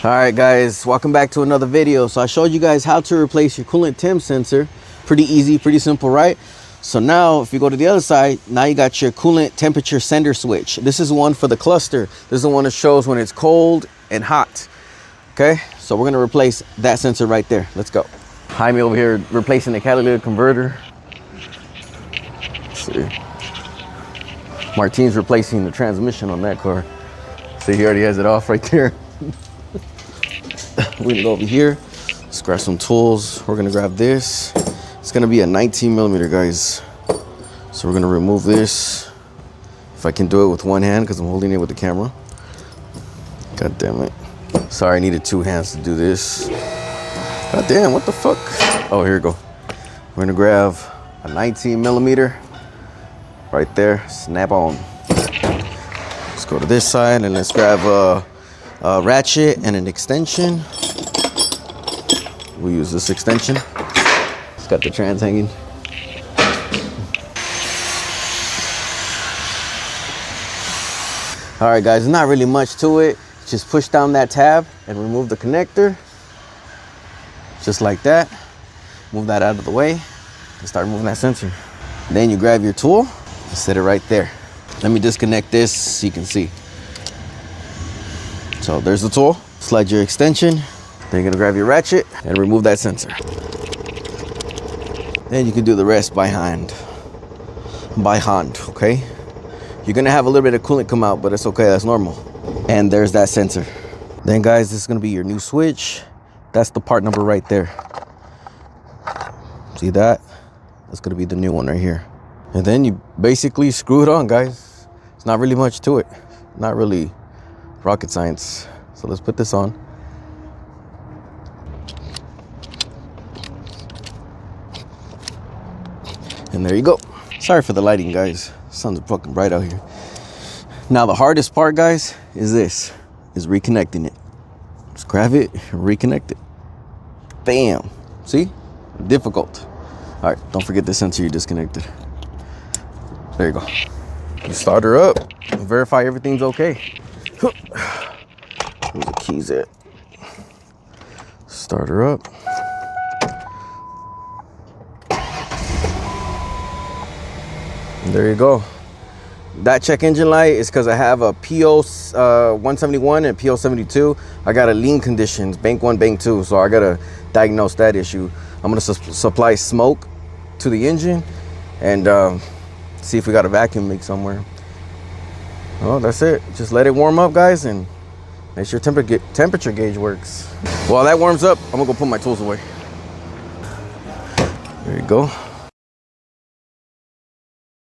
All right guys, welcome back to another video. So I showed you guys how to replace your coolant temp sensor. Pretty easy, pretty simple, right? So now if you go to the other side, now you got your coolant temperature sender switch. This is one for the cluster. This is the one that shows when it's cold and hot. Okay, so we're gonna replace that sensor right there. Let's go. Jaime over here replacing the catalytic converter. Let's see. Martin's replacing the transmission on that car. See, he already has it off right there. We're gonna go over here, let's grab some tools. We're gonna grab this. It's gonna be a 19 millimeter, guys. So we're gonna remove this. If I can do it with one hand, because I'm holding it with the camera. God damn it. Sorry, I needed two hands to do this. God damn, what the fuck? Oh, here we go. We're gonna grab a 19 millimeter right there, snap on. Let's go to this side and let's grab a ratchet and an extension. We'll use this extension. It's got the trans hanging. All right guys, not really much to it. Just push down that tab and remove the connector. Just like that. Move that out of the way and start moving that sensor. Then you grab your tool and set it right there. Let me disconnect this so you can see. So there's the tool. Slide your extension. Then you're gonna grab your ratchet and remove that sensor. Then you can do the rest by hand. Okay? You're gonna have a little bit of coolant come out, but it's okay, that's normal. And there's that sensor. Then guys, this is gonna be your new switch. That's the part number right there. See that? That's gonna be the new one right here. And then you basically screw it on, guys. It's not really much to it. Not really rocket science. So let's put this on. And there you go. Sorry for the lighting, guys. Sun's fucking bright out here. Now the hardest part, guys, is this, is reconnecting it. Just grab it, reconnect it. Bam. See? Difficult. All right, don't forget the sensor you disconnected. There you go. You start her up, verify everything's okay. Where's the keys at? Start her up. And there you go. That check engine light is because I have a PO 171 and PO 72. I got a lean conditions, bank 1, bank 2. So I got to diagnose that issue. I'm going to supply smoke to the engine and see if we got a vacuum leak somewhere. Well, that's it. Just let it warm up, guys, and make sure temperature gauge works. While that warms up, I'm gonna go put my tools away. There you go.